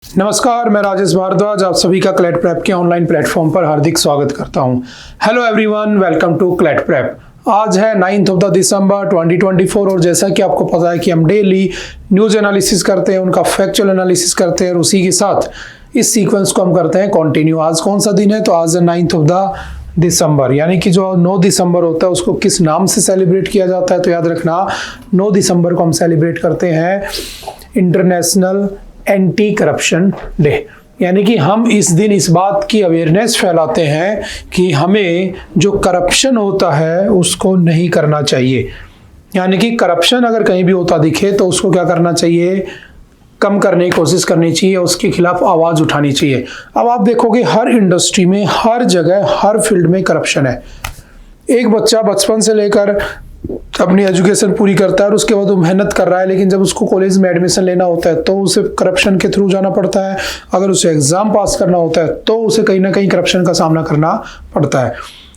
नमस्कार, मैं राजेश भारद्वाज आप सभी का क्लैट प्रेप के ऑनलाइन प्लेटफॉर्म पर हार्दिक स्वागत करता हूं। Hello everyone, welcome to CLAT prep. आज है 9 दिसंबर 2024 और जैसा कि आपको पता है कि हम डेली न्यूज़ एनालिसिस करते हैं, उनका फैक्चुअल एनालिसिस करते हैं और उसी के साथ इस सीक्वेंस को हम करते हैं कंटिन्यू। आज कौन सा दिन है? तो आज है 9 दिसंबर, यानी कि जो 9 दिसंबर होता है उसको किस नाम से सेलिब्रेट किया जाता है? तो याद रखना, 9 दिसंबर को हम सेलिब्रेट करते हैं इंटरनेशनल एंटी करप्शन डे। यानी कि हम इस दिन इस बात की अवेयरनेस फैलाते हैं कि हमें जो करप्शन होता है उसको नहीं करना चाहिए। यानी कि करप्शन अगर कहीं भी होता दिखे तो उसको क्या करना चाहिए? कम करने की कोशिश करनी चाहिए, उसके खिलाफ आवाज़ उठानी चाहिए। अब आप देखोगे हर इंडस्ट्री में, हर जगह, हर फील्ड में करप्शन है। एक बच्चा बचपन से लेकर अपनी एजुकेशन पूरी करता है और उसके बाद वो मेहनत कर रहा है, लेकिन जब उसको कॉलेज में एडमिशन लेना होता है तो उसे करप्शन के थ्रू जाना पड़ता है। अगर उसे एग्जाम पास करना होता है तो उसे कहीं ना कहीं करप्शन का सामना करना पड़ता है।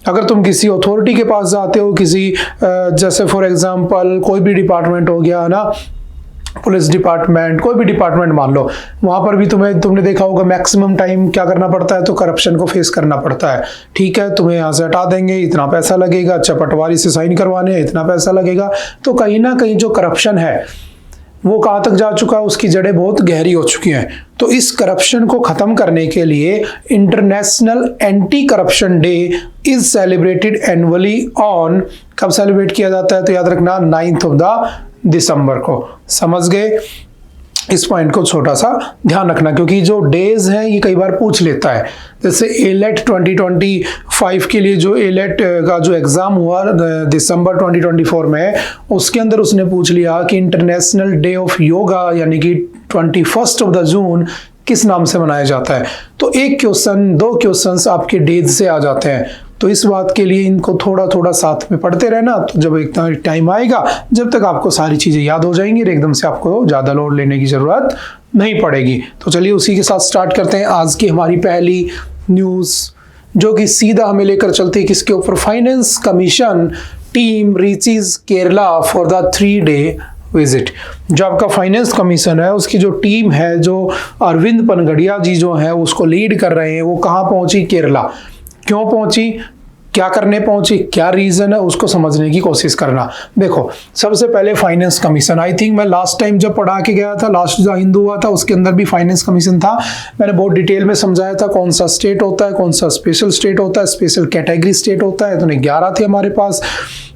अगर तुम किसी अथॉरिटी के पास जाते हो, किसी जैसे फॉर एग्जांपल कोई भी डिपार्टमेंट हो गया ना, पुलिस डिपार्टमेंट, कोई भी डिपार्टमेंट मान लो, वहां पर भी तुमने देखा होगा मैक्सिमम टाइम क्या करना पड़ता है? तो करप्शन को फेस करना पड़ता है। ठीक है, तुम्हें यहाँ से हटा देंगे, इतना पैसा लगेगा, अच्छा पटवारी से साइन करवाने इतना पैसा लगेगा। तो कहीं ना कहीं जो करप्शन है वो कहाँ तक जा चुका है, उसकी जड़ें बहुत गहरी हो चुकी हैं। तो इस करप्शन को खत्म करने के लिए international anti corruption day is celebrated annually on, कब सेलिब्रेट किया जाता है? तो याद रखना 9 दिसंबर को। समझ गए? इस पॉइंट को छोटा सा ध्यान रखना, क्योंकि जो डेज हैं ये कई बार पूछ लेता है। जैसे एलेट 2025 के लिए जो एलेट का जो एग्ज़ाम हुआ दिसंबर 2024 में, उसके अंदर उसने पूछ लिया कि इंटरनेशनल डे ऑफ योगा यानी कि 21 जून किस नाम से मनाया जाता है। तो एक क्वेश्चन, दो क्वेश्चंस आपके डेज से आ जाते हैं। तो इस बात के लिए इनको थोड़ा थोड़ा साथ में पढ़ते रहना, तो जब एक टाइम आएगा जब तक आपको सारी चीज़ें याद हो जाएंगी, एकदम से आपको ज़्यादा लोड लेने की ज़रूरत नहीं पड़ेगी। तो चलिए उसी के साथ स्टार्ट करते हैं आज की हमारी पहली न्यूज़, जो कि सीधा हमें लेकर चलती है किसके ऊपर? Finance commission team reaches Kerala for the 3 day visit. जो आपका फाइनेंस कमीशन है उसकी जो टीम है, जो अरविंद पनगड़िया जी जो है उसको लीड कर रहे हैं, वो कहाँ पहुंची? केरला। क्यों पहुंची, क्या करने पहुंची, क्या रीजन है, उसको समझने की कोशिश करना। देखो, सबसे पहले फाइनेंस कमीशन, आई थिंक मैं लास्ट टाइम जब पढ़ा के गया था, लास्ट जो हिंदू हुआ था उसके अंदर भी फाइनेंस कमीशन था। मैंने बहुत डिटेल में समझाया था कौन सा स्टेट होता है, कौन सा स्पेशल स्टेट होता है, स्पेशल कैटेगरी स्टेट होता है। तो 11 थे हमारे पास।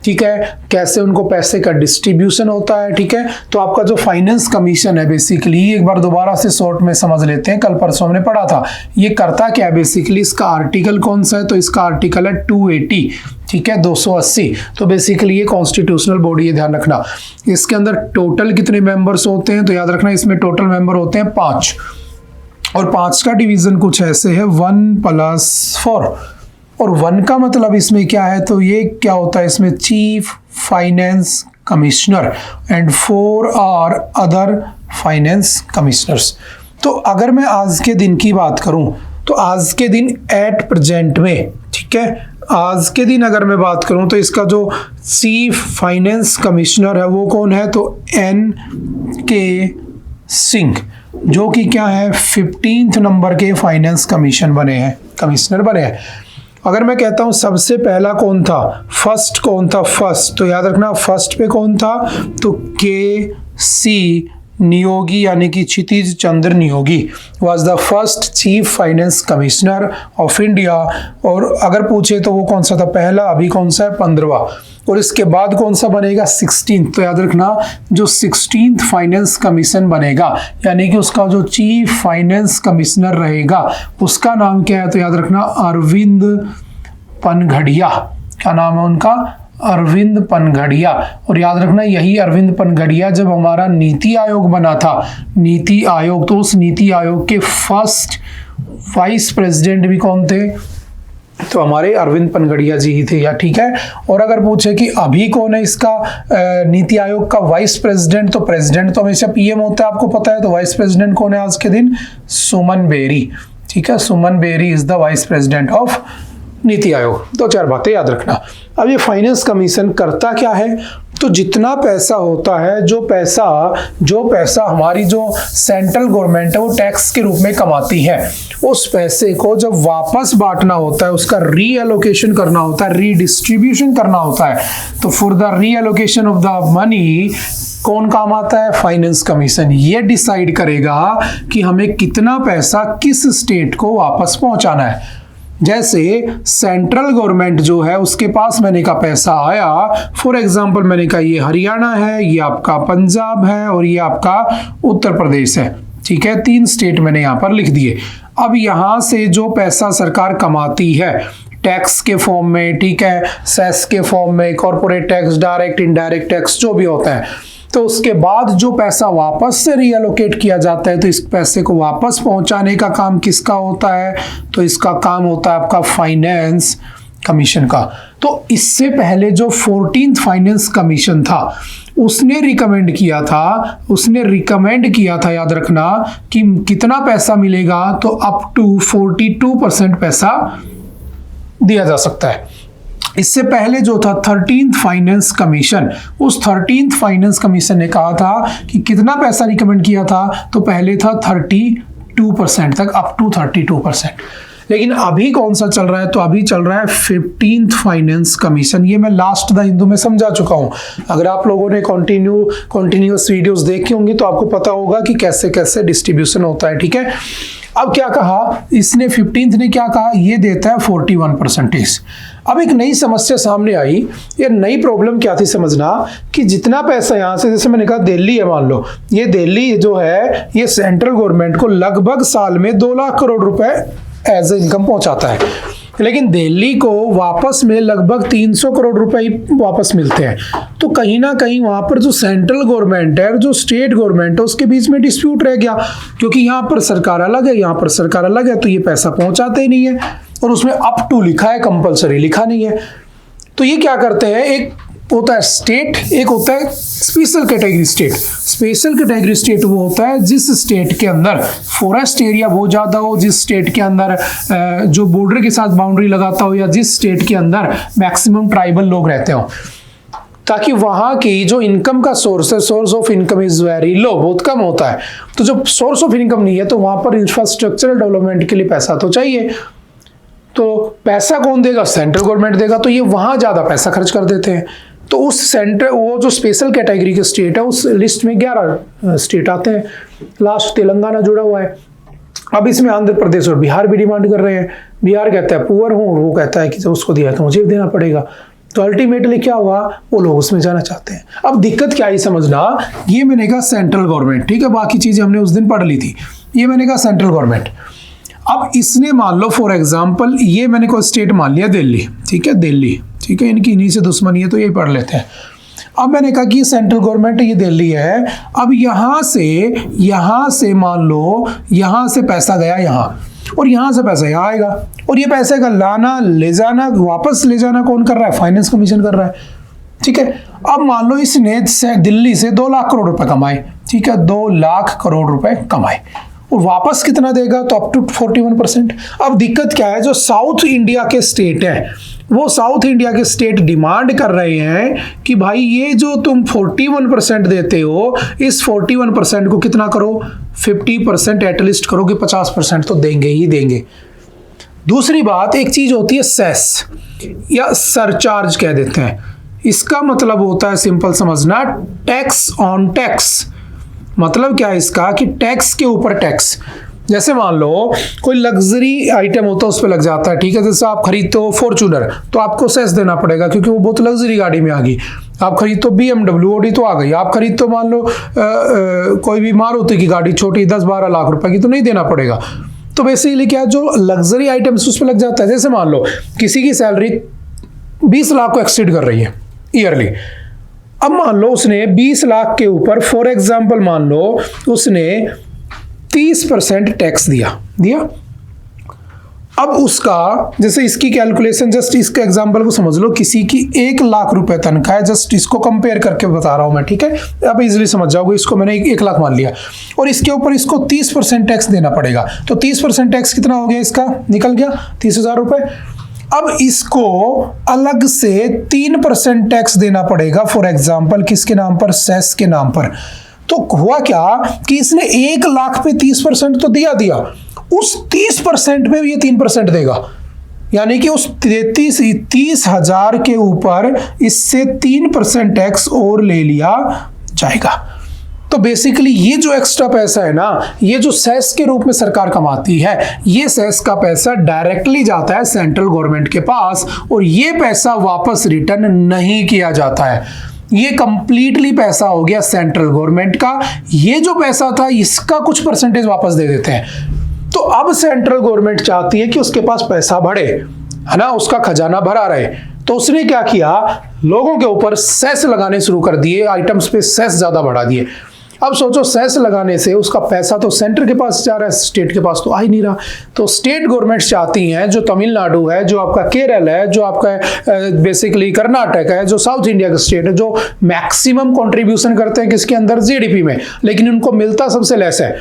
ठीक है, कैसे उनको पैसे का डिस्ट्रीब्यूशन होता है। ठीक है, तो आपका जो फाइनेंस कमीशन है बेसिकली, एक बार दोबारा से शॉर्ट में समझ लेते हैं, कल परसों हमने पढ़ा था। ये करता क्या है बेसिकली? इसका आर्टिकल कौन सा है? तो इसका आर्टिकल है 280। ठीक है, 280। तो बेसिकली ये कॉन्स्टिट्यूशनल बॉडी है, ध्यान रखना। इसके अंदर टोटल कितने मेंबर्स होते हैं? तो याद रखना इसमें टोटल मेंबर होते हैं 5, और 5 का डिवीजन कुछ ऐसे है 1+4। और 1 का मतलब इसमें क्या है? तो ये क्या होता है इसमें? Chief finance commissioner and 4 are other finance commissioners. तो अगर मैं आज के दिन की बात करूं तो आज के दिन एट प्रेजेंट में, ठीक है, आज के दिन अगर मैं बात करूं तो इसका जो चीफ फाइनेंस कमिश्नर है वो कौन है? तो NK सिंह, जो कि क्या है 15th नंबर के फाइनेंस कमीशन बने हैं, कमिश्नर बने हैं। अगर मैं कहता हूं सबसे पहला कौन था, फर्स्ट कौन था? फर्स्ट, तो याद रखना फर्स्ट पे कौन था? तो KC नियोगी यानी कि Kshitij Chandra Neogy was the first chief finance commissioner of India. और अगर पूछे तो वो कौन सा था? पहला। अभी कौन सा है? 15वां। और इसके बाद कौन सा बनेगा? 16th। तो याद रखना जो 16th फाइनेंस कमीशन बनेगा, यानी कि उसका जो चीफ फाइनेंस कमिश्नर रहेगा उसका नाम क्या है? तो याद रखना अरविंद पनगड़िया। क्या नाम है उनका? अरविंद पनगड़िया। और याद रखना यही अरविंद पनगड़िया जब हमारा नीति आयोग बना था, नीति आयोग, तो उस नीति आयोग के फर्स्ट वाइस प्रेसिडेंट भी कौन थे? तो हमारे अरविंद पनगड़िया जी ही थे, या ठीक है। और अगर पूछे कि अभी कौन है इसका नीति आयोग का वाइस प्रेसिडेंट, तो प्रेसिडेंट तो हमेशा PM होता है, आपको पता है। तो वाइस प्रेसिडेंट कौन है आज के दिन? सुमन बेरी। ठीक है, Suman Bery is the vice president of NITI Aayog. 2-4 बातें याद रखना। अब ये फाइनेंस कमीशन करता क्या है? तो जितना पैसा होता है, जो पैसा हमारी जो सेंट्रल गवर्नमेंट है वो टैक्स के रूप में कमाती है, उस पैसे को जब वापस बांटना होता है, उसका रीएलोकेशन करना होता है, रीडिस्ट्रीब्यूशन करना होता है, तो for the reallocation of the money कौन काम आता है? Finance commission. ये डिसाइड करेगा कि हमें कितना पैसा किस स्टेट को वापस पहुंचाना है। जैसे सेंट्रल गवर्नमेंट जो है उसके पास मैंने कहा पैसा आया, फॉर एग्जांपल मैंने कहा ये हरियाणा है, ये आपका पंजाब है और ये आपका उत्तर प्रदेश है, ठीक है, 3 स्टेट मैंने यहाँ पर लिख दिए। अब यहाँ से जो पैसा सरकार कमाती है टैक्स के फॉर्म में, ठीक है, सेस के फॉर्म में, corporate tax, direct indirect tax जो भी होता है, तो उसके बाद जो पैसा वापस से रीएलोकेट किया जाता है, तो इस पैसे को वापस पहुंचाने का काम किसका होता है? तो इसका काम होता है आपका फाइनेंस कमीशन का। तो इससे पहले जो 14th फाइनेंस कमीशन था उसने रिकमेंड किया था, याद रखना, कि कितना पैसा मिलेगा, तो अप टू 42% पैसा दिया जा सकता है। इससे पहले जो था 13th फाइनेंस कमीशन, उस 13th फाइनेंस कमीशन ने कहा था कि कितना पैसा रिकमेंड किया था, तो पहले था 32% तक, अप टू 32%। लेकिन अभी कौन सा चल रहा है? तो अभी चल रहा है 15th फाइनेंस कमीशन। ये मैं लास्ट द हिंदू में समझा चुका हूं। अगर आप लोगों ने कंटिन्यूअस वीडियोस देखी होंगी तो आपको पता होगा कि कैसे कैसे डिस्ट्रीब्यूशन होता है, ठीक है। अब क्या कहा इसने, 15th ने क्या कहा? ये देता है 41%। अब एक नई समस्या सामने आई। ये नई प्रॉब्लम क्या थी समझना, कि जितना पैसा यहाँ से, जैसे मैंने कहा दिल्ली है, मान लो ये दिल्ली जो है ये सेंट्रल गवर्नमेंट को लगभग साल में 2 लाख करोड़ रुपए एज ए इनकम पहुंचाता है, लेकिन दिल्ली को वापस में लगभग 300 करोड़ रुपए ही वापस मिलते हैं। तो कहीं ना कहीं वहां पर जो सेंट्रल गवर्नमेंट है और जो स्टेट गवर्नमेंट है उसके बीच में डिस्प्यूट रह गया, क्योंकि यहाँ पर सरकार अलग है, यहाँ पर सरकार अलग है, तो ये पैसा पहुंचाते ही नहीं है, और उसमें अप टू लिखा है, कंपलसरी लिखा नहीं है। तो ये क्या करते हैं, एक होता है स्टेट, एक होता है special category state. Special category state वो होता है जिस स्टेट के अंदर फॉरेस्ट एरिया बहुत ज़्यादा हो, जिस स्टेट के अंदर जो बॉर्डर के साथ बाउंड्री लगाता हो, या जिस स्टेट के अंदर मैक्सिमम ट्राइबल लोग रहते हो, ताकि वहाँ की जो इनकम का सोर्स है, source of income is very low, बहुत कम होता है। तो जब सोर्स ऑफ इनकम नहीं है तो वहाँ पर इंफ्रास्ट्रक्चरल डेवलपमेंट के लिए पैसा तो चाहिए। तो पैसा कौन देगा? सेंट्रल गवर्नमेंट देगा। तो ये वहाँ ज़्यादा पैसा खर्च कर देते हैं। तो उस सेंटर, वो जो स्पेशल कैटेगरी के स्टेट है, उस लिस्ट में 11 स्टेट आते हैं। लास्ट तेलंगाना जुड़ा हुआ है। अब इसमें आंध्र प्रदेश और बिहार भी डिमांड कर रहे हैं। बिहार कहता है पुअर हूँ, वो कहता है कि जब उसको दिया तो मुझे भी देना पड़ेगा। तो अल्टीमेटली क्या हुआ, वो लोग उसमें जाना चाहते हैं। अब दिक्कत क्या है समझना, ये मैंने कहा सेंट्रल गवर्नमेंट, ठीक है, बाकी चीजें हमने उस दिन पढ़ ली थी। ये मैंने कहा सेंट्रल गवर्नमेंट। अब इसने मान लो फॉर एग्जाम्पल, ये मैंने कोई स्टेट मान लिया दिल्ली, ठीक है, दिल्ली, ठीक है, इनकी इन्हीं से दुश्मनी है तो यही पढ़ लेते हैं। अब मैंने कहा कि ये सेंट्रल गवर्नमेंट ये दिल्ली है। अब यहाँ से मान लो यहाँ से पैसा गया यहाँ, और यहाँ से पैसा यहाँ आएगा, और ये पैसे का लाना ले जाना, वापस ले जाना कौन कर रहा है? फाइनेंस कमीशन कर रहा है, ठीक है। अब मान लो इसने दिल्ली से 2 लाख करोड़ रुपए कमाए, ठीक है, 2 लाख करोड़ रुपए कमाए, और वापस कितना देगा? तो अप टू 41%। अब दिक्कत क्या है, जो साउथ इंडिया के स्टेट है, वो साउथ इंडिया के स्टेट डिमांड कर रहे हैं कि भाई ये जो तुम 41% देते हो, इस 41% को कितना करो? 50% एटलीस्ट करो, कि 50% तो देंगे ही देंगे। दूसरी बात, एक चीज होती है सेस या सरचार्ज कह देते हैं। इसका मतलब होता है, सिंपल समझना, टैक्स ऑन टैक्स। मतलब क्या है इसका, कि टैक्स के ऊपर टैक्स। जैसे मान लो कोई लग्जरी आइटम होता है, उस पर लग जाता है, ठीक है, जैसे आप खरीदते हो फॉर्च्यूनर तो आपको सेस देना पड़ेगा, क्योंकि वो बहुत लग्जरी गाड़ी में आ गई। आप खरीदते हो BMW, ऑडी तो आ गई। आप खरीदते हो मान लो कोई भी मारुति की गाड़ी छोटी 10-12 लाख रुपए की, तो नहीं देना पड़ेगा। तो बेसिकली क्या है, जो लग्जरी आइटम्स उस पर लग जाता है। जैसे मान लो किसी की सैलरी 20 लाख को एक्सीड कर रही है ईयरली। अब मान लो उसने 20 लाख के ऊपर फॉर एग्जाम्पल मान लो उसने 30% टैक्स दिया। अब उसका, जैसे इसकी कैलकुलेशन, जस्ट इसके एग्जांपल को समझ लो, किसी की 1 लाख रुपए तनख्वाह है, जस्ट इसको कंपेयर करके बता रहा हूं मैं, ठीक है, अब इजीली समझ जाओगे। इसको मैंने 1 लाख मान लिया, और इसके ऊपर इसको 30% टैक्स देना पड़ेगा। तो 30% टैक्स कितना हो गया इसका, निकल गया 30,000 रुपए। अब इसको अलग से 3% टैक्स देना पड़ेगा, फॉर एग्जाम्पल किसके नाम पर, सेस के नाम पर। तो हुआ क्या कि इसने 1 लाख पे 30% तो दिया, उस 30% पे भी ये 3% देगा, यानी कि उस 30,000 के ऊपर इससे 3% टैक्स और ले लिया जाएगा। तो बेसिकली ये जो एक्स्ट्रा पैसा है ना, ये जो सेस के रूप में सरकार कमाती है, ये सेस का पैसा डायरेक्टली जाता है सेंट्रल गवर्नमेंट के पास और ये पैसा वापस रिटर्न नहीं किया जाता है। ये कंप्लीटली पैसा हो गया सेंट्रल गवर्नमेंट का। ये जो पैसा था इसका कुछ परसेंटेज वापस दे देते हैं। तो अब सेंट्रल गवर्नमेंट चाहती है कि उसके पास पैसा बढ़े, है ना, उसका खजाना भरा रहे। तो उसने क्या किया, लोगों के ऊपर सेस लगाने शुरू कर दिए, आइटम्स पे सेस ज्यादा बढ़ा दिए। अब सोचो, सेस लगाने से उसका पैसा तो सेंटर के पास जा रहा है, स्टेट के पास तो आ ही नहीं रहा। तो स्टेट गवर्नमेंट चाहती हैं, जो तमिलनाडु है, जो आपका केरल है, जो आपका बेसिकली कर्नाटक है, जो साउथ इंडिया का स्टेट है, जो मैक्सिमम कंट्रीब्यूशन करते हैं किसके अंदर, जीडीपी में, लेकिन उनको मिलता सबसे लेस है।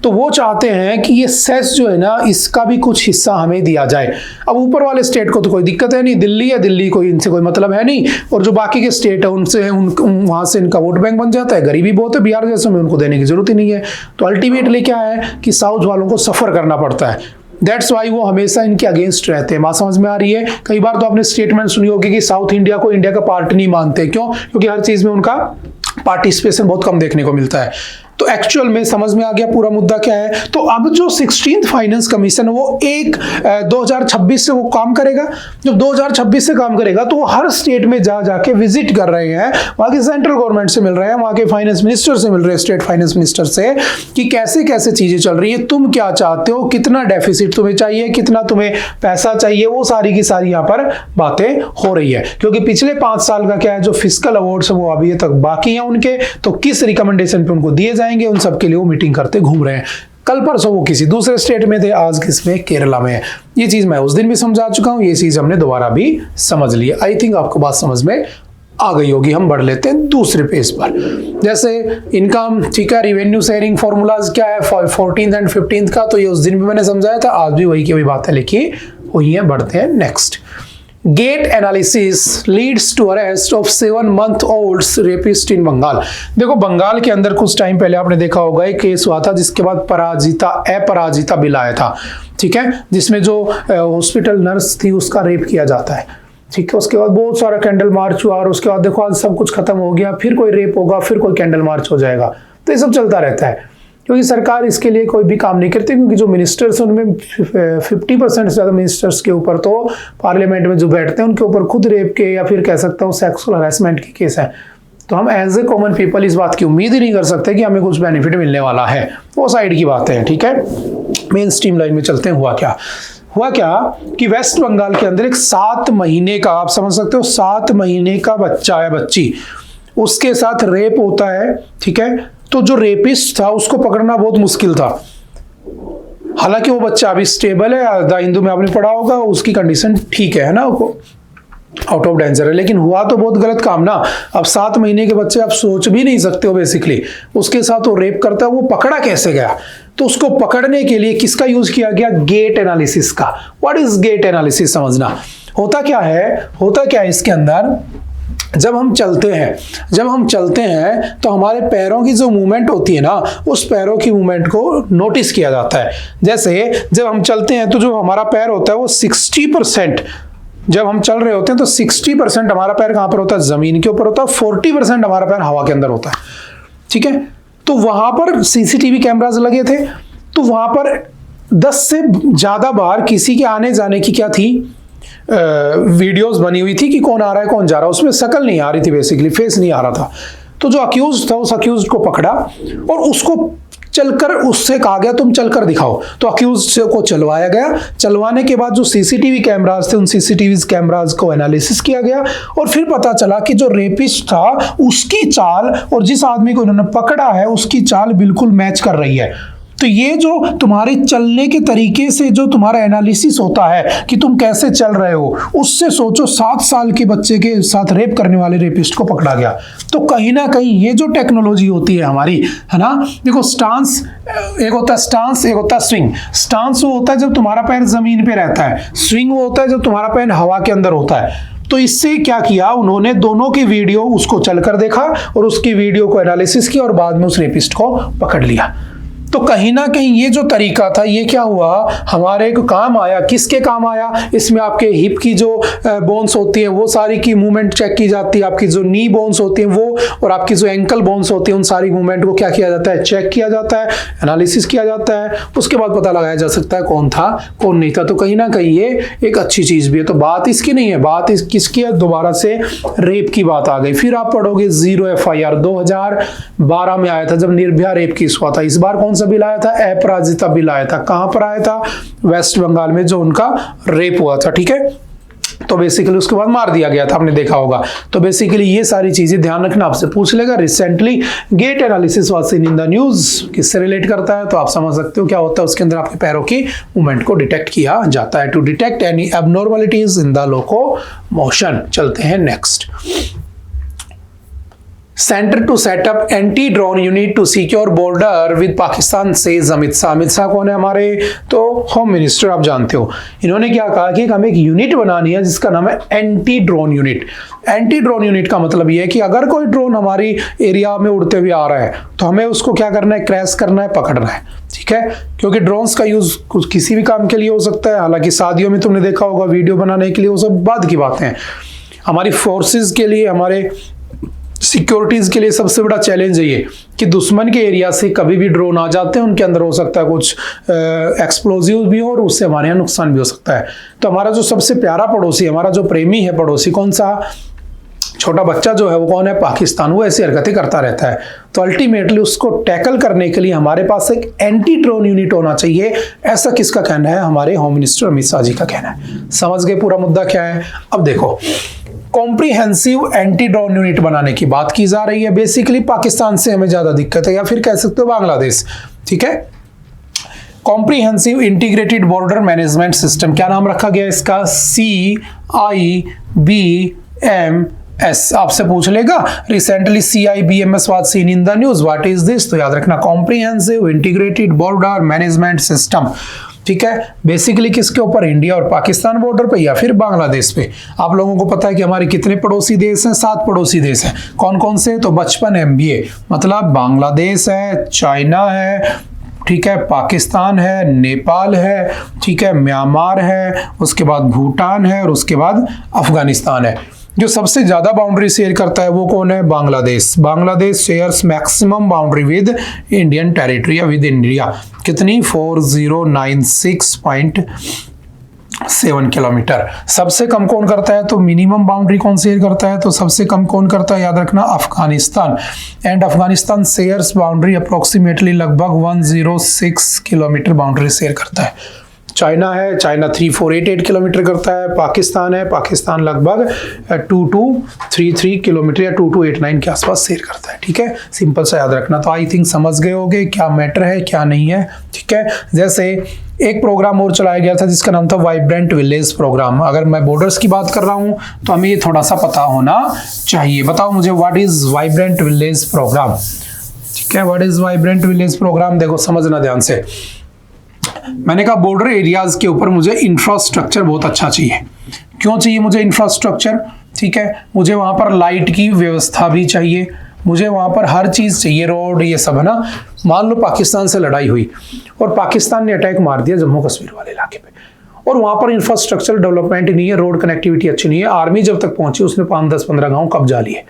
तो वो चाहते हैं कि ये सेस जो है ना, इसका भी कुछ हिस्सा हमें दिया जाए। अब ऊपर वाले स्टेट को तो कोई दिक्कत है नहीं, दिल्ली है, दिल्ली कोई इनसे कोई मतलब है नहीं, और जो बाकी के स्टेट है उनसे वहां से इनका वोट बैंक बन जाता है। गरीबी बहुत है बिहार जैसे में, उनको देने की जरूरत ही नहीं है। तो अल्टीमेटली क्या है कि साउथ वालों को सफर करना पड़ता है। दैट्स वाई वो हमेशा इनके अगेंस्ट रहते हैं। बात समझ में आ रही है। कई बार तो आपने स्टेटमेंट सुनी होगी कि साउथ इंडिया को इंडिया का पार्ट नहीं मानते। क्यों? क्योंकि हर चीज में उनका पार्टिसिपेशन बहुत कम देखने को मिलता है। तो एक्चुअल में समझ में आ गया पूरा मुद्दा क्या है। तो अब जो 16th फाइनेंस कमीशन है वो 2026 से वो काम करेगा। जब 2026 से काम करेगा तो वो हर स्टेट में जाके विजिट कर रहे हैं, वहां के सेंट्रल गवर्नमेंट से मिल रहे हैं, वहां के फाइनेंस मिनिस्टर से मिल रहे हैं, स्टेट फाइनेंस मिनिस्टर से, कि कैसे कैसे चीजें चल रही है, तुम क्या चाहते हो, कितना डेफिसिट तुम्हें चाहिए, कितना तुम्हें पैसा चाहिए, वो सारी की सारी यहाँ पर बातें हो रही है। क्योंकि पिछले 5 साल का क्या है, जो फिस्कल अवार्ड्स है वो अभी तक बाकी है उनके, तो किस रिकमेंडेशन पे उनको दिए जाएंगे, उन सब के लिए वो मीटिंग करते घूम रहे हैं। कल परसों वो किसी दूसरे स्टेट में थे, आज किसमें, केरला में है। ये चीज मैं उस दिन भी समझा चुका हूं, ये चीज हमने दोबारा भी समझ ली। आई थिंक आपको बात समझ में आ गई होगी। हम बढ़ लेते हैं दूसरे पेज पर। जैसे इनकम, ठीक है, रिवेन्यू शेयरिंग फॉर्मूलाज क्या है 14th एंड 15th का, तो ये उस दिन भी मैंने समझाया था, आज भी वही की वही बातें लिखी हुई है। बढ़ते हैं next. Get analysis leads to arrest of 7-month-old rapist in Bengal. देखो, बंगाल के अंदर कुछ टाइम पहले आपने देखा होगा एक केस हुआ था, जिसके बाद अपराजिता बिल आया था, ठीक है, जिसमें जो हॉस्पिटल नर्स थी उसका रेप किया जाता है, ठीक है। उसके बाद बहुत सारा कैंडल मार्च हुआ, और उसके बाद देखो आज सब कुछ खत्म हो गया, फिर कोई रेप होगा, फिर कोई कैंडल मार्च हो जाएगा। तो ये सब चलता रहता है, क्योंकि सरकार इसके लिए कोई भी काम नहीं करती। क्योंकि जो मिनिस्टर्स हैं उनमें 50% से ज़्यादा मिनिस्टर्स के ऊपर तो पार्लियामेंट में जो बैठते हैं उनके ऊपर खुद रेप के या फिर कह सकता हूँ सेक्सुअल हरासमेंट के केस हैं। तो हम एज ए कॉमन पीपल इस बात की उम्मीद ही नहीं कर सकते कि हमें कुछ बेनिफिट मिलने वाला है। वो साइड की बात है, ठीक है। मेन स्ट्रीम लाइन में चलते हैं। हुआ क्या कि वेस्ट बंगाल के अंदर एक 7 महीने का, आप समझ सकते हो, 7 महीने का बच्चा है, बच्ची, उसके साथ रेप होता है, ठीक है। तो जो रेपिस्ट था उसको पकड़ना बहुत मुश्किल था। हालांकि वो बच्चा अभी स्टेबल है, द हिंदू में आपने पढ़ा होगा, उसकी कंडीशन ठीक है ना, आउट ऑफ डेंजर है। लेकिन हुआ तो बहुत गलत काम ना। अब 7 महीने के बच्चे आप सोच भी नहीं सकते हो बेसिकली, उसके साथ वो रेप करता है, वो पकड़ा कैसे गया। तो उसको पकड़ने के लिए किसका यूज किया गया, गेट एनालिसिस का। व्हाट इज गेट एनालिसिस समझना। होता क्या है इसके अंदर, जब हम चलते हैं तो हमारे पैरों की जो मूवमेंट होती है ना, उस पैरों की मूवमेंट को नोटिस किया जाता है। जैसे जब हम चलते हैं तो जो हमारा पैर होता है वो 60%, जब हम चल रहे होते हैं तो 60% हमारा पैर कहां पर होता है, जमीन के ऊपर होता है, 40% हमारा पैर हवा के अंदर होता है, ठीक है। तो वहां पर सीसीटीवी कैमरास लगे थे, तो वहां पर 10 से ज्यादा बार किसी के आने जाने की क्या थी, वीडियोस बनी हुई थी कि कौन आ रहा है कौन जा रहा है। उसमें शक्ल नहीं आ रही थी, बेसिकली फेस नहीं आ रहा था। तो जो अक्यूज था उस अक्यूज को पकड़ा और उसको चलकर, उससे कहा गया तुम चलकर दिखाओ। तो अक्यूज को चलवाया गया। चलवाने के बाद जो सीसीटीवी कैमरास थे, उन सीसीटीवी कैमरास को एनालिसिस किया गया और फिर पता चला कि जो रेपिस्ट था उसकी चाल और जिस आदमी को इन्होंने पकड़ा है उसकी चाल बिल्कुल मैच कर रही है। तो ये जो तुम्हारे चलने के तरीके से जो तुम्हारा एनालिसिस होता है कि तुम कैसे चल रहे हो, उससे सोचो 7 साल के बच्चे के साथ रेप करने वाले रेपिस्ट को पकड़ा गया। तो कहीं ना कहीं ये जो टेक्नोलॉजी होती है हमारी, है ना, देखो स्टांस एक होता है, स्टांस एक होता है स्विंग। स्टांस वो होता है जब तुम्हारा पैर जमीन पे रहता है, स्विंग वो होता है जब तुम्हारा पैर हवा के अंदर होता है। तो इससे क्या किया उन्होंने, दोनों की वीडियो उसको चलकर देखा और उसकी वीडियो को एनालिसिस किया और बाद में उस रेपिस्ट को पकड़ लिया। तो कहीं ना कहीं ये जो तरीका था ये क्या हुआ, हमारे को काम आया। किसके काम आया, इसमें आपके हिप की जो बोन्स होती है वो सारी की मूवमेंट चेक की जाती है, आपकी जो नी बोन्स होती है वो, और आपकी जो एंकल बोन्स होती है उन सारी मूवमेंट को क्या किया जाता है, चेक किया जाता है, एनालिसिस किया जाता है। उसके बाद पता लगाया जा सकता है कौन था कौन नहीं था। तो कहीं ना कहीं ये एक अच्छी चीज भी है। तो बात इसकी नहीं है, बात किसकी है, दोबारा से रेप की बात आ गई। फिर आप पढ़ोगे 0 FIR 2012 में आया था जब निर्भया रेप केस हुआ था। इस बार कौन सा बिल आया था, अपराजिता बिल आया था। कहां पर आया था, वेस्ट बंगाल में, जो उनका रेप हुआ था। ठीक है, तो बेसिकली उसके बाद मार दिया गया था, आपने देखा होगा। तो बेसिकली ये सारी चीजें ध्यान रखना, आपसे पूछ लेगा recently gait analysis was seen in the news, किससे रिलेट करता है, तो आप समझ सकते हो क्या होता है। उसके अंदर आपके पैरों की मूवमेंट को डिटेक्ट किया जाता है, to detect any abnormalities in the locomotion. चलते हैं next. Centre to setup anti drone unit to secure border with Pakistan says Amit Shah. Amit Shah कौन है हमारे, तो होम मिनिस्टर, आप जानते हो। इन्होंने क्या कहा कि हमें एक यूनिट बनानी है जिसका नाम है anti drone unit. Anti drone unit का मतलब यह है कि अगर कोई ड्रोन हमारी एरिया में उड़ते हुए आ रहा है तो हमें उसको क्या करना है, क्रैश करना है, पकड़ना है। ठीक है, क्योंकि ड्रोन्स का यूज किसी भी काम के लिए हो सकता है। हालांकि शादियों में तुमने देखा होगा वीडियो बनाने के लिए, वो सब बाद की बातें हैं। हमारी फोर्सेस के लिए, हमारे सिक्योरिटीज के लिए सबसे बड़ा चैलेंज है ये कि दुश्मन के एरिया से कभी भी ड्रोन आ जाते हैं, उनके अंदर हो सकता है कुछ एक्सप्लोजिव भी हो और उससे हमारे यहाँ नुकसान भी हो सकता है। तो हमारा जो सबसे प्यारा पड़ोसी, हमारा जो प्रेमी है पड़ोसी, कौन सा, छोटा बच्चा जो है वो कौन है, पाकिस्तान। वो ऐसी हरकतें करता रहता है। तो अल्टीमेटली उसको टैकल करने के लिए हमारे पास एक एंटी ड्रोन यूनिट होना चाहिए। ऐसा किसका कहना है, हमारे होम मिनिस्टर अमित शाह जी का कहना है। समझ गए पूरा मुद्दा क्या है। अब देखो, कॉम्प्रिहेंसिव एंटी ड्रोन यूनिट बनाने की बात की जा रही है। बेसिकली पाकिस्तान से हमें ज्यादा दिक्कत है, या फिर कह सकते हो बांग्लादेश। ठीक है, comprehensive integrated border management system, क्या नाम रखा गया इसका, CIBMS। आपसे पूछ लेगा recently CIBMS was seen in the news, what is this. तो याद रखना comprehensive integrated border management system. ठीक है, बेसिकली किसके ऊपर, इंडिया और पाकिस्तान बॉर्डर पे या फिर बांग्लादेश पे। आप लोगों को पता है कि हमारे कितने पड़ोसी देश हैं, 7 पड़ोसी देश हैं। कौन कौन से, तो बचपन MBA, मतलब बांग्लादेश है, चाइना है, ठीक है, पाकिस्तान है, नेपाल है, ठीक है, म्यांमार है, उसके बाद भूटान है और उसके बाद अफगानिस्तान है। जो सबसे ज्यादा बाउंड्री शेयर करता है वो कौन है, Bangladesh. Bangladesh shares maximum boundary with Indian territory या विद इंडिया। कितनी, 4096.7 किलोमीटर। सबसे कम कौन करता है, तो मिनिमम बाउंड्री कौन शेयर करता है, तो सबसे कम कौन करता है, याद रखना Afghanistan. And Afghanistan shares boundary approximately लगभग 106 किलोमीटर बाउंड्री शेयर करता है। चाइना है, चाइना 3488 किलोमीटर करता है। पाकिस्तान है, पाकिस्तान लगभग 2233 किलोमीटर या 2289 के आसपास शेयर करता है। ठीक है, सिंपल सा याद रखना। तो आई थिंक समझ गए होगे क्या मैटर है क्या नहीं है। ठीक है, जैसे एक प्रोग्राम और चलाया गया था जिसका नाम था वाइब्रेंट विलेज प्रोग्राम। अगर मैं बॉर्डर्स की बात कर रहा हूं तो हमें ये थोड़ा सा पता होना चाहिए। बताओ मुझे, what is vibrant village programme. ठीक है, what is vibrant village programme. देखो समझना ध्यान से, मैंने कहा बॉर्डर एरियाज के ऊपर मुझे इंफ्रास्ट्रक्चर बहुत अच्छा चाहिए। क्यों चाहिए मुझे इंफ्रास्ट्रक्चर, ठीक है, मुझे वहां पर लाइट की व्यवस्था भी चाहिए, मुझे वहां पर हर चीज चाहिए, रोड ये सब, है ना। मान लो पाकिस्तान से लड़ाई हुई और पाकिस्तान ने अटैक मार दिया जम्मू कश्मीर वाले इलाके पे, और वहां पर इंफ्रास्ट्रक्चर डेवलपमेंट नहीं है, रोड कनेक्टिविटी अच्छी नहीं है। आर्मी जब तक पहुंची उसने 5, 10, 15 गांव कब्जा लिए।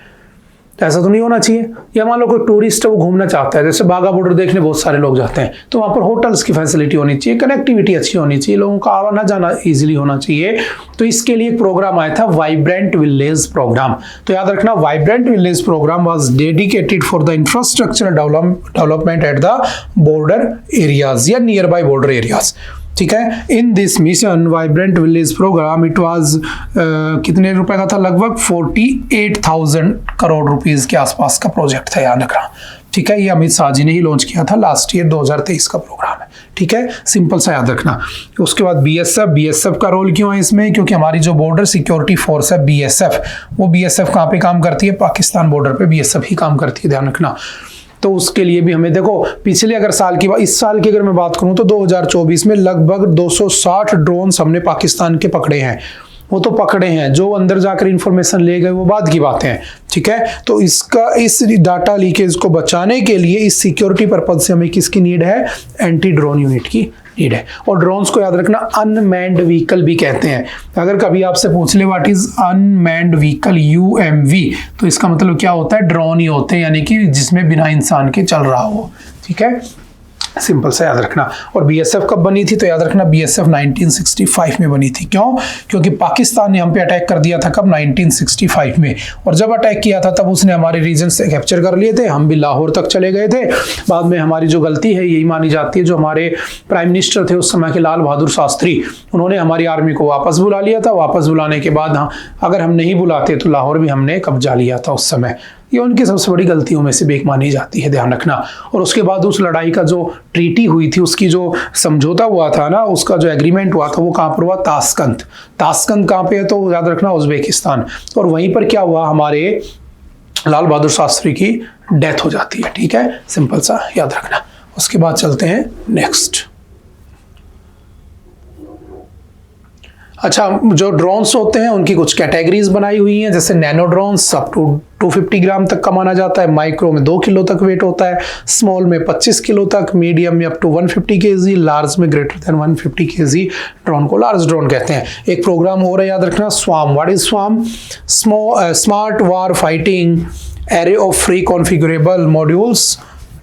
तो ऐसा तो नहीं होना चाहिए। या मान लो कोई टूरिस्ट है वो घूमना चाहता है, जैसे बाघा बॉर्डर देखने बहुत सारे लोग जाते हैं, तो वहाँ पर होटल्स की फैसिलिटी होनी चाहिए, कनेक्टिविटी अच्छी होनी चाहिए, लोगों का आना जाना इजीली होना चाहिए। तो इसके लिए एक प्रोग्राम आया था वाइब्रेंट विलेज प्रोग्राम। तो याद रखना vibrant village programme was dedicated for the infrastructure development at the border areas या नियर बाय बॉर्डर एरियाज। ठीक है, in this mission vibrant village programme it was कितने रुपए का था, लगभग 48,000 करोड़ रुपीस के आसपास का प्रोजेक्ट था, याद रखना। ठीक है, ये अमित शाह जी ने ही लॉन्च किया था लास्ट ईयर 2023 का प्रोग्राम है। ठीक है, सिंपल सा याद रखना। उसके बाद बीएसएफ का रोल क्यों है इसमें? क्योंकि हमारी जो बॉर्डर सिक्योरिटी फोर्स है बीएसएफ, वो बीएसएफ कहाँ पे काम करती है? पाकिस्तान बॉर्डर पे बीएसएफ ही काम करती है, ध्यान रखना। तो उसके लिए भी हमें देखो, पिछले अगर साल की बात, इस साल की अगर मैं बात करूं तो 2024 में लगभग 260 ड्रोन्स हमने पाकिस्तान के पकड़े हैं। वो तो पकड़े हैं, जो अंदर जाकर इंफॉर्मेशन ले गए वो बाद की बातें हैं। ठीक है, तो इस डाटा लीकेज को बचाने के लिए, इस सिक्योरिटी पर्पज से हमें किसकी नीड है? एंटी ड्रोन यूनिट की नीड है। और ड्रोन्स को याद रखना अनमैन्ड व्हीकल भी कहते हैं। अगर कभी आपसे पूछ ले व्हाट इज अनमैन्ड व्हीकल, यूएमवी, तो इसका मतलब क्या होता है? ड्रोन ही होते हैं, यानी कि जिसमें बिना इंसान के चल रहा हो। ठीक है, सिंपल सा याद रखना। और बीएसएफ कब बनी थी? तो याद रखना बीएसएफ 1965 में बनी थी। क्यों? क्योंकि पाकिस्तान ने हम पे अटैक कर दिया था कब? 1965 में। और जब अटैक किया था तब उसने हमारे रीजन से कैप्चर कर लिए थे, हम भी लाहौर तक चले गए थे। बाद में हमारी जो गलती है यही मानी जाती है, जो हमारे प्राइम मिनिस्टर थे उस समय के लाल बहादुर शास्त्री, उन्होंने हमारी आर्मी को वापस बुला लिया था। वापस बुलाने के बाद अगर हम नहीं बुलाते तो लाहौर भी हमने कब्जा लिया था उस समय। ये उनकी सबसे बड़ी गलतियों में से भी एक मानी जाती है, ध्यान रखना। और उसके बाद उस लड़ाई का जो ट्रीटी हुई थी, उसकी जो समझौता हुआ था ना, उसका जो एग्रीमेंट हुआ था वो कहाँ पर हुआ? ताशकंद। ताशकंद कहाँ पे है? तो याद रखना उज्बेकिस्तान। और वहीं पर क्या हुआ? हमारे लाल बहादुर शास्त्री की डेथ हो जाती है। ठीक है, सिंपल सा याद रखना। उसके बाद चलते हैं नेक्स्ट। अच्छा, जो ड्रोन्स होते हैं उनकी कुछ कैटेगरीज बनाई हुई हैं, जैसे नैनो ड्रोन्स अप टू 250 ग्राम तक का माना जाता है, माइक्रो में 2 किलो तक वेट होता है, स्मॉल में 25 किलो तक, मीडियम में अप टू 150 केजी, लार्ज में ग्रेटर देन 150 केजी ड्रोन को लार्ज ड्रोन कहते हैं। एक प्रोग्राम और है, याद रखना, swarm. What is swarm? Smart war fighting array of free configurable modules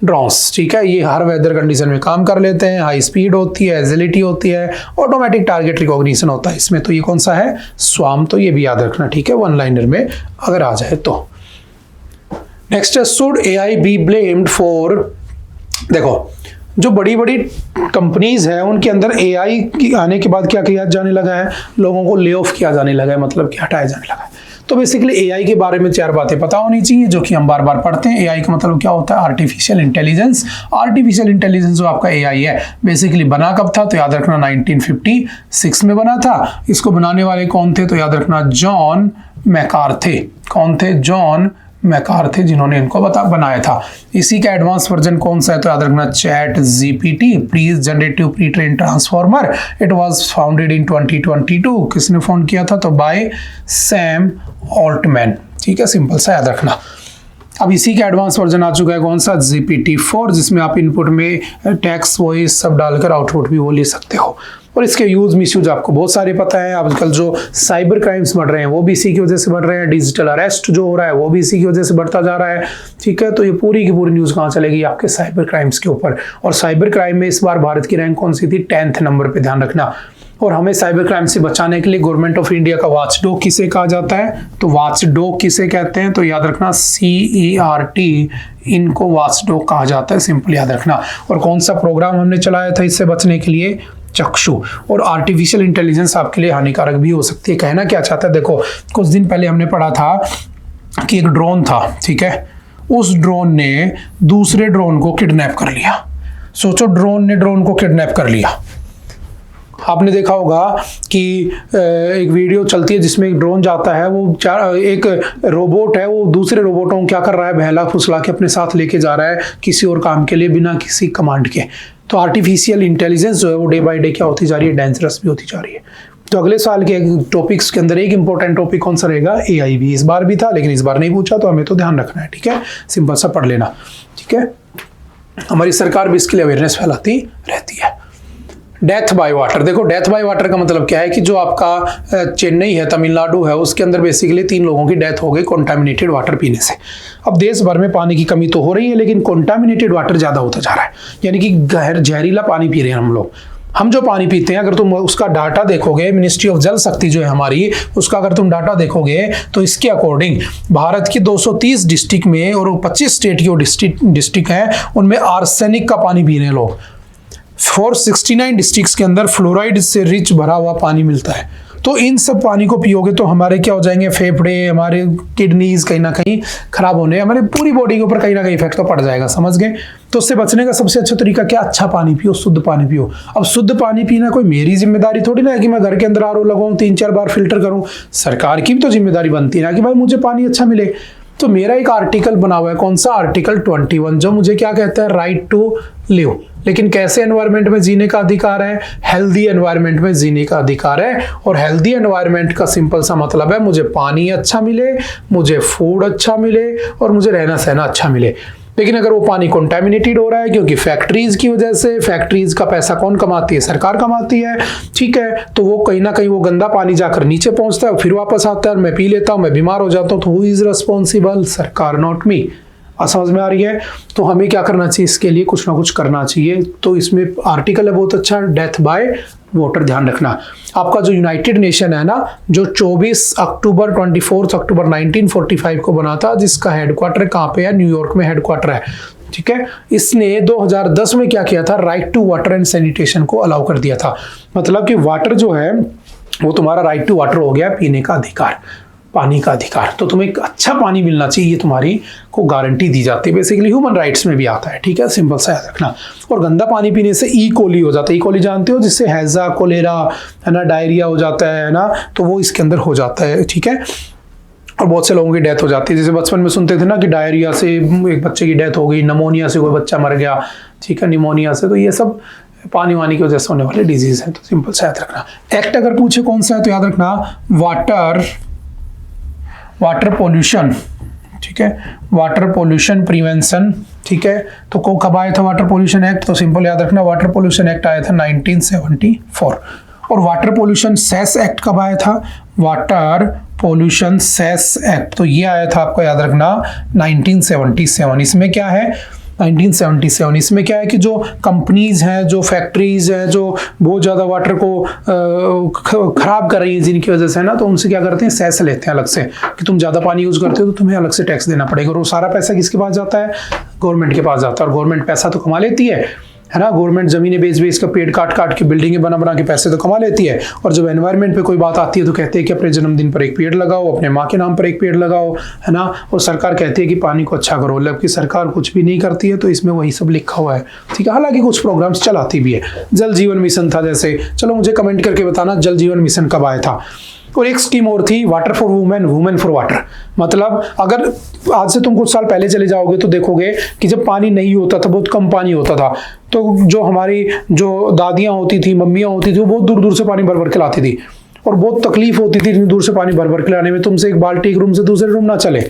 drones. ठीक है, ये हर वेदर कंडीशन में काम कर लेते हैं, हाई स्पीड होती है, एजिलिटी होती है, ऑटोमेटिक टारगेट रिकॉग्निशन होता है इसमें। तो ये कौन सा है? स्वाम। तो ये भी याद रखना। ठीक है, वन लाइनर में अगर आ जाए तो। नेक्स्ट है, should AI be blamed for? देखो, जो बड़ी बड़ी कंपनीज हैं उनके अंदर एआई की आने के बाद क्या किया जाने लगा है? लोगों को ले ऑफ किया जाने लगा है, मतलब कि हटाया जाने लगा है। तो बेसिकली एआई के बारे में 4 बातें पता होनी चाहिए, जो कि हम बार बार पढ़ते हैं। एआई का मतलब क्या होता है? Artificial intelligence. आर्टिफिशियल इंटेलिजेंस जो आपका एआई है, बेसिकली बना कब था? तो याद रखना 1956 में बना था। इसको बनाने वाले कौन थे? तो याद रखना जॉन मैकार्थे। कौन थे? जॉन मैकार्थे, जिन्होंने इनको बनाया था। इसी का एडवांस वर्जन कौन सा है? तो याद रखना chat GPT, pre generative pre train transformer. It was founded in 2022। किसने फाउंड किया था? तो बाय सैम ऑल्टमैन। ठीक है, सिंपल सा याद रखना। अब इसी का एडवांस वर्जन आ चुका है कौन सा? GPT-4, जिसमें आप इनपुट में टेक्स्ट वॉइस सब डालकर आउटपुट भी वो ले सकते हो। और इसके यूज मिसयूज आपको बहुत सारे पता है। आजकल जो साइबर क्राइम्स बढ़ रहे हैं वो भी इसी की वजह से बढ़ रहे हैं। डिजिटल अरेस्ट जो हो रहा है वो भी इसी की वजह से बढ़ता जा रहा है। ठीक है, तो ये पूरी की पूरी न्यूज़ कहाँ चलेगी? आपके साइबर क्राइम्स के ऊपर। और साइबर क्राइम में इस बार भारत की रैंक कौन सी थी? 10th नंबर पे, ध्यान रखना। और हमें साइबर क्राइम से बचाने के लिए गवर्नमेंट ऑफ इंडिया का वॉचडॉग किसे कहा जाता है? तो वॉचडॉग किसे कहते हैं? तो याद रखना CERT, इनको वॉचडॉग कहा जाता है, सिंपल याद रखना। और कौन सा प्रोग्राम हमने चलाया था इससे बचने के लिए? चक्षु। और आर्टिफिशियल इंटेलिजेंस आपके लिए हानिकारक भी हो सकती है। कहना क्या चाहता है? देखो, कुछ दिन पहले हमने पढ़ा था कि एक ड्रोन था, ठीक है, उस ड्रोन ने दूसरे ड्रोन को किडनैप कर लिया। सोचो, ड्रोन ने ड्रोन को किडनैप कर लिया। आपने देखा होगा कि एक वीडियो चलती है जिसमें एक ड्रोन जाता है, वो एक रोबोट है, वो दूसरे रोबोटों को क्या कर रहा है? बहला फुसला के अपने साथ लेके जा रहा है किसी और काम के लिए, बिना किसी कमांड के। तो आर्टिफिशियल इंटेलिजेंस जो है वो डे बाय डे क्या होती जा रही है? डेंजरस भी होती जा रही है। तो अगले साल के टॉपिक्स के अंदर एक इंपॉर्टेंट टॉपिक कौन सा रहेगा? एआई भी। इस बार भी था लेकिन इस बार नहीं पूछा, तो हमें तो ध्यान रखना है। ठीक है, सिंपल सा पढ़ लेना। ठीक है, हमारी सरकार भी इसके लिए अवेयरनेस फैलाती रहती है। Death by water. देखो, डेथ बाय वाटर का मतलब क्या है कि जो आपका चेन्नई है, तमिलनाडु है, उसके अंदर बेसिकली 3 लोगों की डेथ हो गई कॉन्टामिनेटेड वाटर पीने से। अब देश भर में पानी की कमी तो हो रही है, लेकिन कॉन्टामिनेटेड वाटर ज़्यादा होता जा रहा है, यानी कि जहरीला पानी पी रहे हैं हम लोग। हम जो पानी पीते हैं, अगर तुम उसका डाटा देखोगे, मिनिस्ट्री ऑफ जल शक्ति जो है हमारी, उसका अगर तुम डाटा देखोगे तो इसके अकॉर्डिंग भारत की 230 डिस्ट्रिक्ट में और 25 स्टेट की डिस्ट्रिक्ट हैं, उनमें आर्सेनिक का पानी पी रहे हैं लोग। 469 डिस्ट्रिक्ट्स के अंदर फ्लोराइड से रिच भरा हुआ पानी मिलता है। तो इन सब पानी को पियोगे तो हमारे क्या हो जाएंगे, फेफड़े, हमारे किडनीज कहीं ना कहीं खराब होने, हमारे पूरी बॉडी के ऊपर कहीं ना कहीं इफेक्ट तो पड़ जाएगा, समझ गए। तो उससे बचने का सबसे अच्छा तरीका क्या, अच्छा पानी पियो, शुद्ध पानी पियो। अब शुद्ध पानी पीना कोई मेरी जिम्मेदारी थोड़ी ना है कि मैं घर के अंदर आरओ लगाऊं, 3-4 बार फिल्टर करूं। सरकार की भी तो जिम्मेदारी बनती है ना कि भाई मुझे पानी अच्छा मिले। तो मेरा एक आर्टिकल बना हुआ है, कौन सा, आर्टिकल 21, जो मुझे क्या कहता है, राइट टू लिव। लेकिन कैसे एनवायरनमेंट में जीने का अधिकार है, हेल्दी एनवायरनमेंट में जीने का अधिकार है। और हेल्दी एनवायरनमेंट का सिंपल सा मतलब है मुझे पानी अच्छा मिले, मुझे फूड अच्छा मिले और मुझे रहना सहना अच्छा मिले। लेकिन अगर वो पानी कंटामिनेटेड हो रहा है क्योंकि फैक्ट्रीज की वजह से, फैक्ट्रीज का पैसा कौन कमाती है, सरकार कमाती है, ठीक है, तो वो कहीं ना कहीं वो गंदा पानी जाकर नीचे पहुंचता है, फिर वापस आता है, मैं पी लेता हूं, मैं बीमार हो जाता हूं, तो हु इज रिस्पॉन्सिबल, सरकार, नॉट मी। समझ में आ रही है। तो हमें क्या करना चाहिए, इसके लिए कुछ ना कुछ करना चाहिए। तो इसमें आर्टिकल है बहुत अच्छा, डेथ बाय वाटर, ध्यान रखना। आपका जो यूनाइटेड नेशन है ना, जो 24 अक्टूबर 1945 को बना था, जिसका हेडक्वार्टर कहाँ पे है, न्यूयॉर्क में हेडक्वार्टर है, ठीक है। इसने 2010 में क्या किया था, right to water and sanitation को अलाउ कर दिया था। मतलब कि वाटर जो है वो तुम्हारा राइट टू वाटर हो गया, पीने का अधिकार, पानी का अधिकार। तो तुम्हें एक अच्छा पानी मिलना चाहिए, ये तुम्हारी को गारंटी दी जाती है, बेसिकली ह्यूमन राइट्स में भी आता है, ठीक है, सिंपल सा याद रखना। और गंदा पानी पीने से ई कोली हो जाता है, ई कोली जानते हो, जिससे हैजा, कोलेरा, है ना, डायरिया हो जाता है ना, तो वो इसके अंदर हो जाता है, ठीक है। और बहुत से लोगों की डेथ हो जाती है, जैसे बचपन में सुनते थे ना कि डायरिया से एक बच्चे की डेथ हो गई, निमोनिया से कोई बच्चा मर गया, ठीक है, निमोनिया से। तो ये सब पानी वानी की वजह से होने वाले डिजीज हैं, तो सिंपल सा याद रखना। एक्ट अगर पूछे कौन सा है तो याद रखना वाटर पोल्यूशन, ठीक है, वाटर पोल्यूशन प्रिवेंशन, ठीक है। तो को कब आया था वाटर पोल्यूशन एक्ट, तो सिंपल याद रखना वाटर पोल्यूशन एक्ट आया था 1974। और वाटर पोल्यूशन सेस एक्ट कब आया था, वाटर पोल्यूशन सेस एक्ट, तो ये आया था आपको याद रखना 1977। इसमें क्या है, 1977, इसमें क्या है कि जो कंपनीज हैं, जो फैक्ट्रीज हैं, जो बहुत ज़्यादा वाटर को खराब कर रही हैं जिनकी वजह से, है ना, तो उनसे क्या करते हैं, सेस लेते हैं अलग से, कि तुम ज़्यादा पानी यूज़ करते हो तो तुम्हें अलग से टैक्स देना पड़ेगा। और वो सारा पैसा किसके पास जाता है, गवर्नमेंट के पास जाता है। और गवर्नमेंट पैसा तो कमा लेती है ना, गवर्नमेंट जमीनें बेच का, पेड़ काट के, बिल्डिंगें बना के पैसे तो कमा लेती है। और जब एनवायरनमेंट पे कोई बात आती है तो कहते हैं कि अपने जन्मदिन पर एक पेड़ लगाओ, अपने माँ के नाम पर एक पेड़ लगाओ, है ना। और सरकार कहती है कि पानी को अच्छा करो, जबकि सरकार कुछ भी नहीं करती है। तो इसमें वही सब लिखा हुआ है, ठीक है। हालांकि कुछ प्रोग्राम्स चलाती भी है, जल जीवन मिशन था जैसे, चलो मुझे कमेंट करके बताना जल जीवन मिशन कब आया था। और एक स्कीम और थी, water for women, women for water. मतलब अगर आज से तुम कुछ साल पहले चले जाओगे तो देखोगे कि जब पानी नहीं होता था, बहुत कम पानी होता था, तो जो हमारी जो दादियाँ होती थी, मम्मियाँ होती थी, वो बहुत दूर दूर से पानी भर भर के लाती थी। और बहुत तकलीफ होती थी इतनी दूर से पानी भर भर के लाने में, तुमसे एक बाल्टी एक रूम से दूसरे रूम ना चले।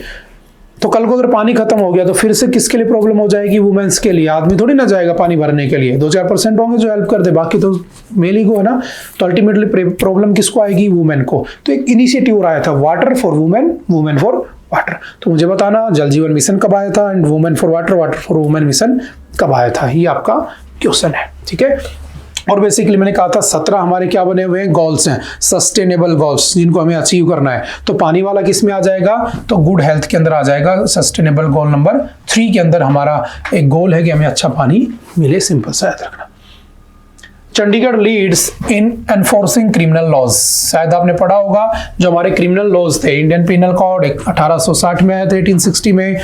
तो कल को अगर पानी खत्म हो गया तो फिर से किसके लिए प्रॉब्लम हो जाएगी, वुमेन्स के लिए। आदमी थोड़ी ना जाएगा पानी भरने के लिए, 2-4% होंगे जो हेल्प कर दे, बाकी तो मेल ही को है ना। तो अल्टीमेटली प्रॉब्लम किसको आएगी, वुमेन को। तो एक इनिशिएटिव हो रहा था, water for women, women for water. तो मुझे बताना जल जीवन मिशन कब आया था and women for water, water for women mission कब आया था, ये आपका क्वेश्चन है, ठीक है। और बेसिकली मैंने कहा था 17 हमारे क्या बने हुए हैं, गोल्स हैं, सस्टेनेबल गोल्स, जिनको हमें अचीव करना है। तो पानी वाला किस में आ जाएगा, तो गुड हेल्थ के अंदर आ जाएगा। सस्टेनेबल गोल नंबर 3 के अंदर हमारा एक गोल है कि हमें अच्छा पानी मिले, सिंपल सा याद रखना। Chandigarh leads in enforcing criminal laws, शायद आपने पढ़ा होगा, जो हमारे क्रिमिनल लॉज थे, इंडियन पिनल कोड 1860 में आया था, 1860 में,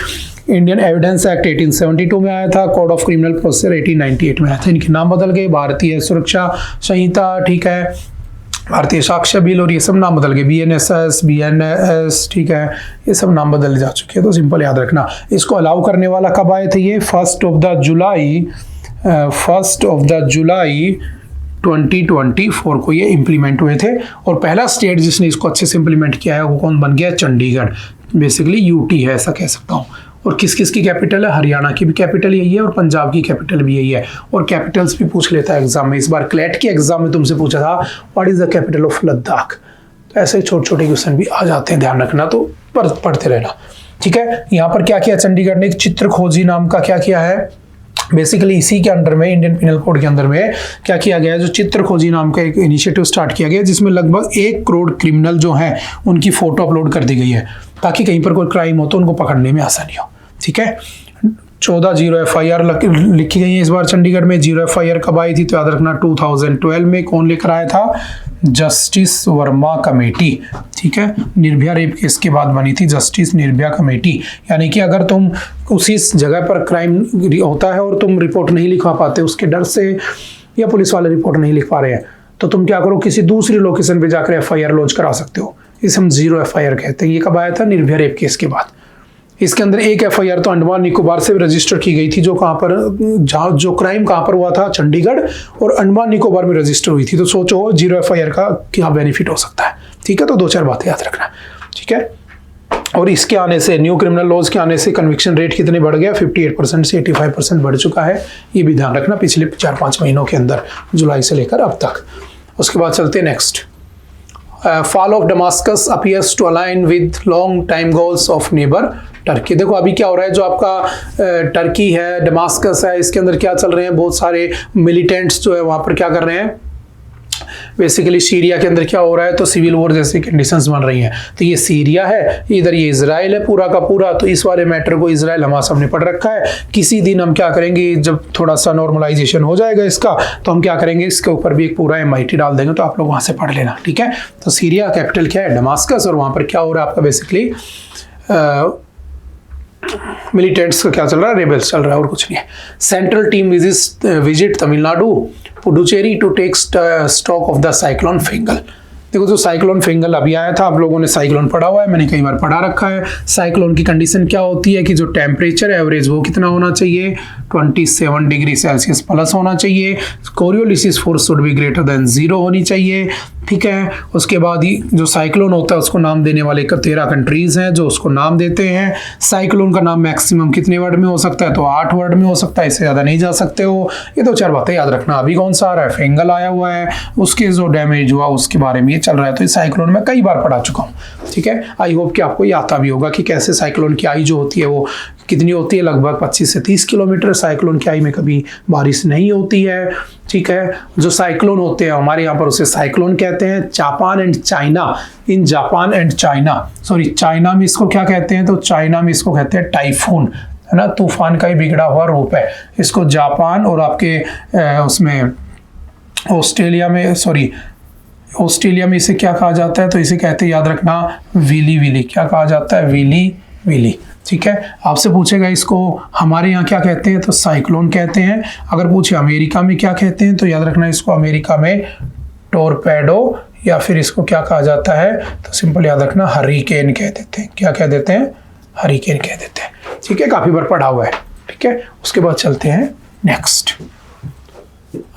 इंडियन एविडेंस एक्ट 1872 में आया था, कोड ऑफ क्रिमिनल प्रोसीजर 1898 में आया था। इनके नाम बदल गए, भारतीय सुरक्षा संहिता, ठीक है, भारतीय साक्ष्य बिल, और ये सब नाम बदल गए, BNSS, BNS, ठीक है, ये सब नाम बदल जा चुके हैं। तो सिंपल याद रखना। इसको अलाउ करने वाला कब आए थे, ये 1 जुलाई 2024 को ये इम्प्लीमेंट हुए थे। और पहला स्टेट जिसने इसको अच्छे से इम्प्लीमेंट किया है वो कौन बन गया, चंडीगढ़, बेसिकली UT है, ऐसा कह सकता हूँ। और किस किस की कैपिटल है, हरियाणा की भी कैपिटल यही है और पंजाब की कैपिटल भी यही है। और कैपिटल्स भी पूछ लेता है एग्जाम में, इस बार क्लैट के एग्जाम में तुमसे पूछा था what is the capital of Ladakh. तो ऐसे छोटे छोटे क्वेश्चन भी आ जाते हैं, ध्यान रखना, तो पढ़ते रहना, ठीक है। यहाँ पर क्या किया चंडीगढ़ ने, एक चित्र खोजी नाम का क्या किया है, बेसिकली इसी के अंडर में, इंडियन पिनल कोड के अंदर में क्या किया गया है, जो चित्र खोजी नाम का एक इनिशिएटिव स्टार्ट किया गया, जिसमें लगभग 1 करोड़ क्रिमिनल जो हैं उनकी फोटो अपलोड कर दी गई है, ताकि कहीं पर कोई क्राइम हो तो उनको पकड़ने में आसानी हो, ठीक है। 14 0 FIR लिखी गई है इस बार चंडीगढ़ में। 0 FIR कब आई थी, तो याद रखना 2012 में। कौन लेकर आया था, जस्टिस वर्मा कमेटी, ठीक है। निर्भया रेप केस के बाद बनी थी जस्टिस निर्भया कमेटी। यानी कि अगर तुम उसी जगह पर क्राइम होता है और तुम रिपोर्ट नहीं लिखवा पाते उसके डर से, या पुलिस वाले रिपोर्ट नहीं लिख पा रहे हैं, तो तुम क्या करो, किसी दूसरी लोकेशन पे जाकर FIR लॉन्च करा सकते हो। इसे हम 0 FIR कहते हैं। ये कब आया था? निर्भया रेप केस के बाद। इसके अंदर एक FIR तो अंडमान निकोबार से भी रजिस्टर की गई थी, जो कहाँ पर, जहाँ जो क्राइम कहाँ पर हुआ था, चंडीगढ़, और अंडमान निकोबार में रजिस्टर हुई थी। तो सोचो 0 FIR का क्या बेनिफिट हो सकता है, ठीक है। तो 2-4 बातें याद रखना, ठीक है। और इसके आने से, न्यू क्रिमिनल लॉज के आने से कन्विक्शन रेट कितने बढ़ गया? 58% से 85% बढ़ चुका है। ये भी ध्यान रखना पिछले 4-5 महीनों के अंदर, जुलाई से लेकर अब तक। उसके बाद चलते हैं next. Fall of Damascus appears to align with long time goals of neighbour Turkey. देखो अभी क्या हो रहा है, जो आपका टर्की है, डमास्कस है, इसके अंदर क्या चल रहे हैं, बहुत सारे मिलिटेंट्स जो है वहाँ पर क्या कर रहे हैं, बेसिकली सीरिया के अंदर क्या हो रहा है, तो सिविल वॉर जैसी कंडीशंस बन रही हैं। तो ये सीरिया है, इधर ये इजराइल है पूरा का पूरा। तो इस वाले मैटर को इजराइल हमारे सामने पड़ रखा है। किसी दिन हम क्या करेंगे, जब थोड़ा सा नॉर्मलाइजेशन हो जाएगा इसका, तो हम क्या करेंगे, इसके ऊपर भी एक पूरा MIT डाल देंगे, तो आप लोग वहाँ से पढ़ लेना, ठीक है। तो सीरिया कैपिटल क्या है? डमास्कस। और वहाँ पर क्या हो रहा है आपका, बेसिकली मिलिटेंट्स का क्या चल रहा है, रेबल्स चल रहा है, और कुछ नहीं है। Central team visit Tamil Nadu Puducherry to take stock of the cyclone Fengal. देखो जो साइक्लोन फिंगल अभी आया था, आप लोगों ने साइक्लोन पढ़ा हुआ है, मैंने कई बार पढ़ा रखा है। साइक्लोन की कंडीशन क्या होती है कि जो टेम्परेचर एवरेज वो कितना होना चाहिए, 27 डिग्री सेल्सियस प्लस होना चाहिए। कोरियोलिसिस force should be greater than 0 होनी चाहिए, ठीक है। उसके बाद ही जो साइक्लोन होता है उसको नाम देने वाले 13 कंट्रीज हैं जो उसको नाम देते हैं। साइक्लोन का नाम मैक्सिमम कितने वर्ड में हो सकता है, तो 8 वर्ड में हो सकता है, इससे ज़्यादा नहीं जा सकते हो। ये 2-4 बातें याद रखना। अभी कौन सा आ रहा है, फिंगल आया हुआ है, उसके जो डैमेज हुआ उसके बारे में ये चल रहा है। तो इस साइक्लोन में कई बार पढ़ा चुका हूँ, ठीक है। आई होप कि आपको ये आता भी होगा कि कैसे साइक्लोन की आई जो होती है वो कितनी होती है, लगभग 25 से 30 किलोमीटर। साइक्लोन की आई में कभी बारिश नहीं होती है, ठीक है। जो साइक्लोन होते हैं हमारे यहाँ पर उसे साइक्लोन कहते हैं। Japan and China, in Japan and China, sorry China में इसको क्या कहते हैं, तो चाइना में इसको कहते हैं टाइफून, है ना, तूफान का ही बिगड़ा हुआ रूप है। इसको जापान और आपके उसमें ऑस्ट्रेलिया में, सॉरी ऑस्ट्रेलिया में इसे क्या कहा जाता है, तो इसे कहते हैं, याद रखना, विली विली। क्या कहा जाता है, विली विली, ठीक है। आपसे पूछेगा इसको हमारे यहाँ क्या कहते हैं, तो साइक्लोन कहते हैं। अगर पूछे अमेरिका में क्या कहते हैं, तो याद रखना इसको अमेरिका में टोरपेडो, या फिर इसको क्या कहा जाता है, तो सिंपल याद रखना हरिकेन कह देते हैं। क्या कह देते हैं, हरिकेन कह देते हैं, ठीक है। काफी बार पढ़ा हुआ है, ठीक है। उसके बाद चलते हैं नेक्स्ट।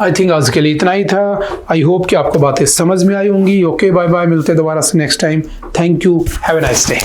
आई थिंक आज के लिए इतना ही था। आई होप कि आपको बातें समझ में आई होंगी। ओके, बाय बाय, मिलते हैं दोबारा से next time. Thank you, have a nice day.